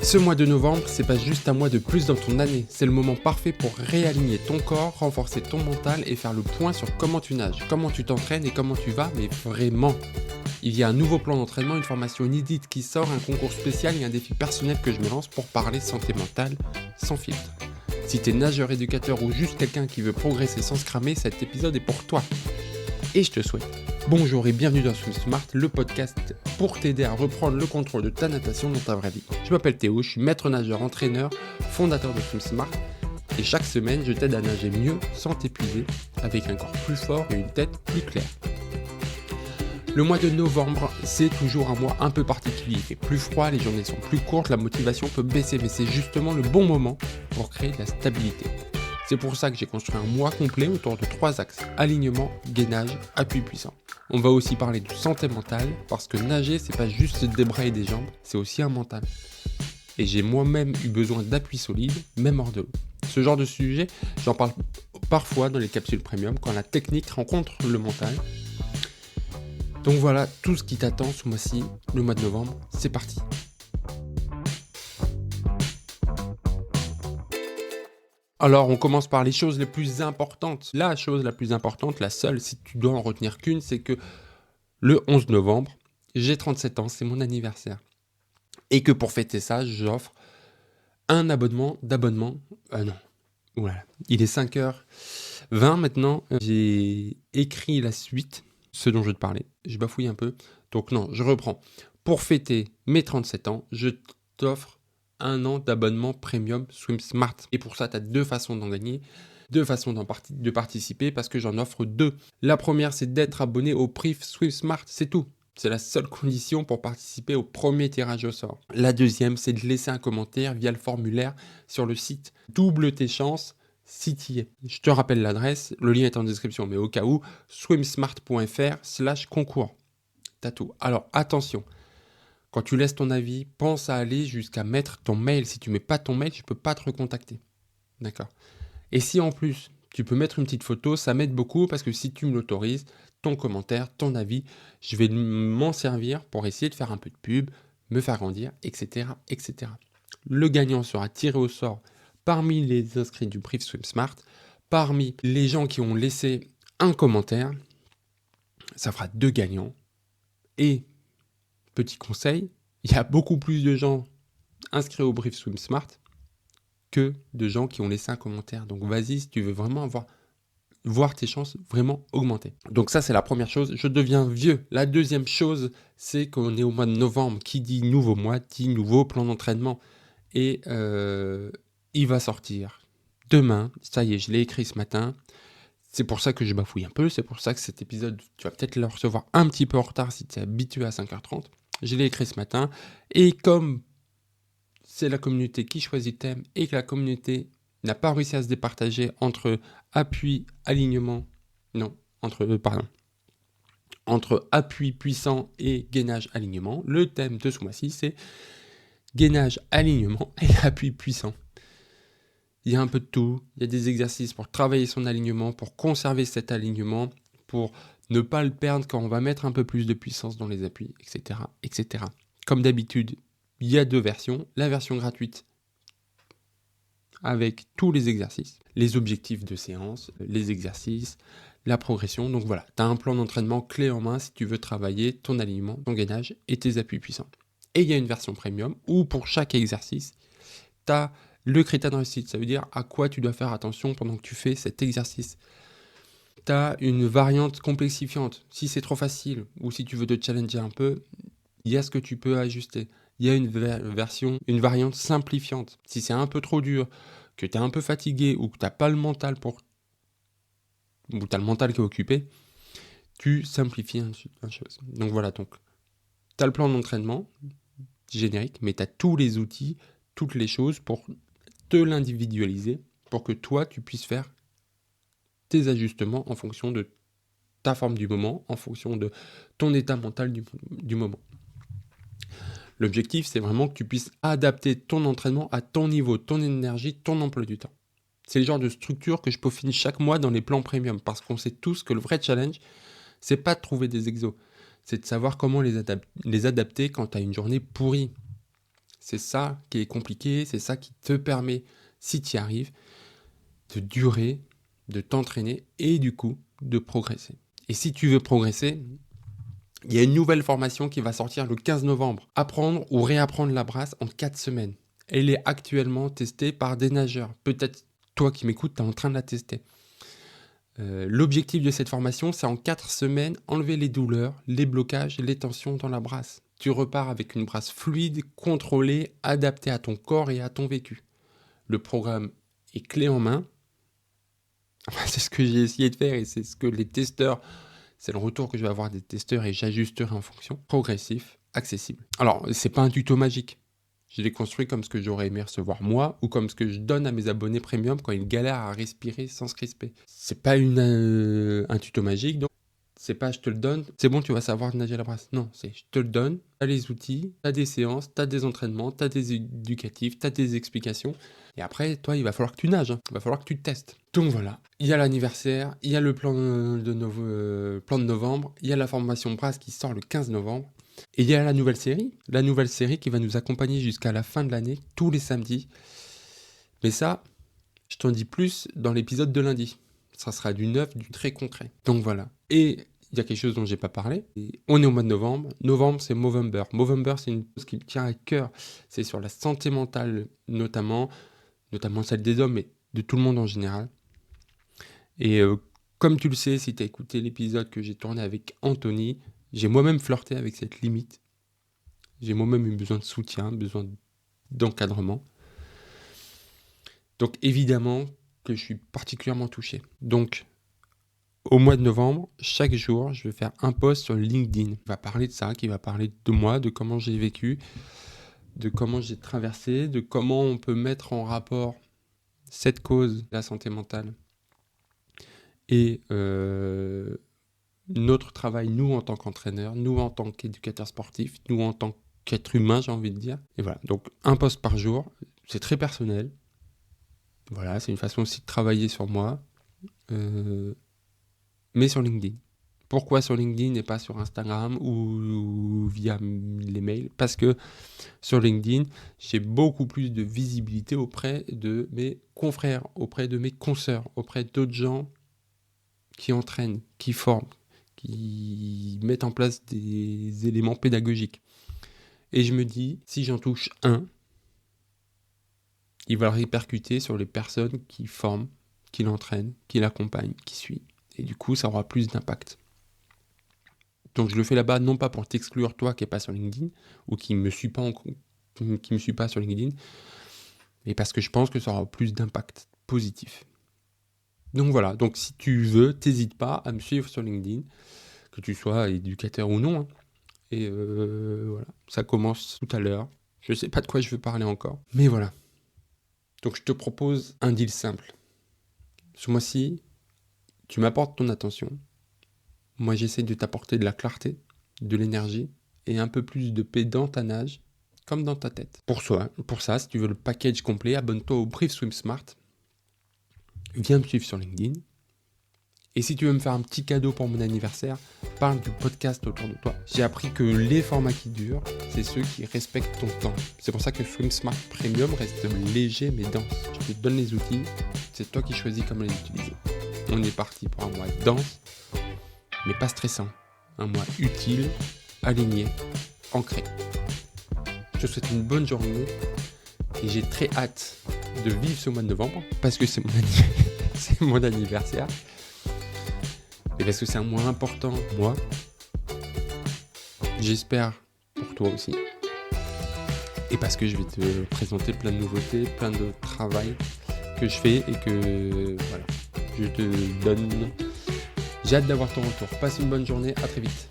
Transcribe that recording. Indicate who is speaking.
Speaker 1: Ce mois de novembre, c'est pas juste un mois de plus dans ton année, c'est le moment parfait pour réaligner ton corps, renforcer ton mental et faire le point sur comment tu nages, comment tu t'entraînes et comment tu vas, mais vraiment. Il y a un nouveau plan d'entraînement, une formation inédite qui sort, un concours spécial et un défi personnel que je me lance pour parler santé mentale sans filtre. Si t'es nageur, éducateur ou juste quelqu'un qui veut progresser sans se cramer, cet épisode est pour toi. Et je te souhaite bonjour et bienvenue dans Swim Smart, le podcast pour t'aider à reprendre le contrôle de ta natation dans ta vraie vie. Je m'appelle Théo, je suis maître nageur, entraîneur, fondateur de Swim Smart et chaque semaine je t'aide à nager mieux sans t'épuiser, avec un corps plus fort et une tête plus claire. Le mois de novembre, c'est toujours un mois un peu particulier, il fait plus froid, les journées sont plus courtes, la motivation peut baisser, mais c'est justement le bon moment pour créer de la stabilité. C'est pour ça que j'ai construit un mois complet autour de 3 axes: alignement, gainage, appui puissant. On va aussi parler de santé mentale, parce que nager, c'est pas juste se débrayer des jambes, c'est aussi un mental. Et j'ai moi-même eu besoin d'appui solide, même hors de l'eau. Ce genre de sujet, j'en parle parfois dans les capsules premium, quand la technique rencontre le mental. Donc voilà tout ce qui t'attend ce mois-ci, le mois de novembre, c'est parti. Alors, on commence par les choses les plus importantes. La chose la plus importante, la seule, si tu dois en retenir qu'une, c'est que le 11 novembre, j'ai 37 ans, c'est mon anniversaire. Et que pour fêter ça, j'offre un abonnement. Voilà. Il est 5h20 maintenant. J'ai écrit la suite, ce dont je vais te parler. Je bafouille un peu. Donc non, je reprends. Pour fêter mes 37 ans, je t'offre un an d'abonnement premium Swim Smart. Et pour ça, tu as 2 façons d'en gagner, 2 façons de participer, parce que j'en offre 2. La première, c'est d'être abonné au prix Swim Smart, c'est tout. C'est la seule condition pour participer au premier tirage au sort. La deuxième, c'est de laisser un commentaire via le formulaire sur le site. Double tes chances si tu y es. Je te rappelle l'adresse, le lien est en description, mais au cas où, swimsmart.fr/concours. T'as tout. Alors attention. Quand tu laisses ton avis, pense à aller jusqu'à mettre ton mail. Si tu mets pas ton mail, je ne peux pas te recontacter. D'accord. Et si en plus, tu peux mettre une petite photo, ça m'aide beaucoup parce que si tu me l'autorises, ton commentaire, ton avis, je vais m'en servir pour essayer de faire un peu de pub, me faire grandir, etc., etc. Le gagnant sera tiré au sort parmi les inscrits du brief Swim Smart, parmi les gens qui ont laissé un commentaire. Ça fera 2 gagnants. Et petit conseil, il y a beaucoup plus de gens inscrits au brief Swim Smart que de gens qui ont laissé un commentaire. Donc vas-y si tu veux vraiment voir tes chances vraiment augmenter. Donc ça, c'est la première chose. Je deviens vieux. La deuxième chose, c'est qu'on est au mois de novembre. Qui dit nouveau mois, dit nouveau plan d'entraînement. Et il va sortir demain. Ça y est, je l'ai écrit ce matin. C'est pour ça que je bafouille un peu. C'est pour ça que cet épisode, tu vas peut-être le recevoir un petit peu en retard si tu es habitué à 5h30. Je l'ai écrit ce matin. Et comme c'est la communauté qui choisit le thème et que la communauté n'a pas réussi à se départager entre appui, alignement, entre appui puissant et gainage, alignement, le thème de ce mois-ci, c'est gainage, alignement et appui puissant. Il y a un peu de tout, il y a des exercices pour travailler son alignement, pour conserver cet alignement, pour ne pas le perdre quand on va mettre un peu plus de puissance dans les appuis, etc., etc. Comme d'habitude, il y a 2 versions. La version gratuite avec tous les exercices, les objectifs de séance, les exercices, la progression. Donc voilà, tu as un plan d'entraînement clé en main si tu veux travailler ton alignement, ton gainage et tes appuis puissants. Et il y a une version premium où pour chaque exercice, tu as le critère de réussite. Ça veut dire à quoi tu dois faire attention pendant que tu fais cet exercice. Tu as une variante complexifiante. Si c'est trop facile ou si tu veux te challenger un peu, il y a ce que tu peux ajuster. Il y a une variante simplifiante. Si c'est un peu trop dur, que tu es un peu fatigué ou que tu n'as pas le mental ou tu as le mental qui est occupé, tu simplifies une chose. Donc voilà, tu as le plan d'entraînement générique, mais tu as tous les outils, toutes les choses pour te l'individualiser, pour que toi, tu puisses faire tes ajustements en fonction de ta forme du moment, en fonction de ton état mental du moment. L'objectif, c'est vraiment que tu puisses adapter ton entraînement à ton niveau, ton énergie, ton emploi du temps. C'est le genre de structure que je peaufine chaque mois dans les plans premium, parce qu'on sait tous que le vrai challenge, c'est pas de trouver des exos, c'est de savoir comment les adapter quand tu as une journée pourrie. C'est ça qui est compliqué, c'est ça qui te permet, si tu y arrives, de durer, de t'entraîner et du coup, de progresser. Et si tu veux progresser, il y a une nouvelle formation qui va sortir le 15 novembre. Apprendre ou réapprendre la brasse en 4 semaines. Elle est actuellement testée par des nageurs. Peut-être toi qui m'écoutes, tu es en train de la tester. L'objectif de cette formation, c'est en 4 semaines, enlever les douleurs, les blocages, les tensions dans la brasse. Tu repars avec une brasse fluide, contrôlée, adaptée à ton corps et à ton vécu. Le programme est clé en main. C'est ce que j'ai essayé de faire et c'est ce que les testeurs, c'est le retour que je vais avoir des testeurs et j'ajusterai en fonction. Progressif, accessible. Alors, c'est pas un tuto magique. Je l'ai construit comme ce que j'aurais aimé recevoir moi ou comme ce que je donne à mes abonnés premium quand ils galèrent à respirer sans se crisper. C'est pas un tuto magique, donc c'est pas je te le donne, c'est bon, tu vas savoir nager à la brasse. Non, c'est je te le donne, t'as les outils, t'as des séances, t'as des entraînements, t'as des éducatifs, t'as des explications. Et après, toi, il va falloir que tu nages, il va falloir que tu testes. Donc voilà, il y a l'anniversaire, il y a le plan de novembre, il y a la formation brasse qui sort le 15 novembre. Et il y a la nouvelle série qui va nous accompagner jusqu'à la fin de l'année, tous les samedis. Mais ça, je t'en dis plus dans l'épisode de lundi. Ça sera du neuf, du très concret. Donc voilà. Et il y a quelque chose dont je n'ai pas parlé. On est au mois de novembre. Novembre, c'est Movember. Movember, c'est une chose qui me tient à cœur. C'est sur la santé mentale, notamment celle des hommes, mais de tout le monde en général. Et comme tu le sais, si tu as écouté l'épisode que j'ai tourné avec Anthony, j'ai moi-même flirté avec cette limite. J'ai moi-même eu besoin de soutien, besoin d'encadrement. Donc évidemment que je suis particulièrement touché. Donc au mois de novembre, chaque jour, je vais faire un post sur LinkedIn. Qui va parler de ça, qui va parler de moi, de comment j'ai vécu, de comment j'ai traversé, de comment on peut mettre en rapport cette cause, la santé mentale, et notre travail, nous en tant qu'entraîneurs, nous en tant qu'éducateurs sportifs, nous en tant qu'êtres humains, j'ai envie de dire. Et voilà, donc un post par jour, c'est très personnel. Voilà, c'est une façon aussi de travailler sur moi, mais sur LinkedIn. Pourquoi sur LinkedIn et pas sur Instagram ou via les mails ? Parce que sur LinkedIn, j'ai beaucoup plus de visibilité auprès de mes confrères, auprès de mes consoeurs, auprès d'autres gens qui entraînent, qui forment, qui mettent en place des éléments pédagogiques. Et je me dis, si j'en touche un, il va le répercuter sur les personnes qui forment, qui l'entraînent, qui l'accompagnent, qui suivent. Et du coup, ça aura plus d'impact. Donc je le fais là-bas, non pas pour t'exclure toi qui n'es pas sur LinkedIn, ou qui ne me suis pas sur LinkedIn, mais parce que je pense que ça aura plus d'impact positif. Donc voilà, donc si tu veux, t'hésites pas à me suivre sur LinkedIn, que tu sois éducateur ou non. Et voilà, ça commence tout à l'heure. Je sais pas de quoi je veux parler encore, mais voilà. Donc je te propose un deal simple. Ce mois-ci, tu m'apportes ton attention. Moi, j'essaie de t'apporter de la clarté, de l'énergie et un peu plus de paix dans ta nage, comme dans ta tête. Pour ça, si tu veux le package complet, abonne-toi au Brief Swim Smart. Viens me suivre sur LinkedIn. Et si tu veux me faire un petit cadeau pour mon anniversaire, parle du podcast autour de toi. J'ai appris que les formats qui durent, c'est ceux qui respectent ton temps. C'est pour ça que Swim Smart Premium reste léger mais dense. Je te donne les outils, c'est toi qui choisis comment les utiliser. On est parti pour un mois dense, mais pas stressant. Un mois utile, aligné, ancré. Je te souhaite une bonne journée et j'ai très hâte de vivre ce mois de novembre parce que c'est mon anniversaire. Et parce que c'est un mois important, moi. J'espère pour toi aussi. Et parce que je vais te présenter plein de nouveautés, plein de travail que je fais et que voilà, je te donne. J'ai hâte d'avoir ton retour. Passe une bonne journée, à très vite.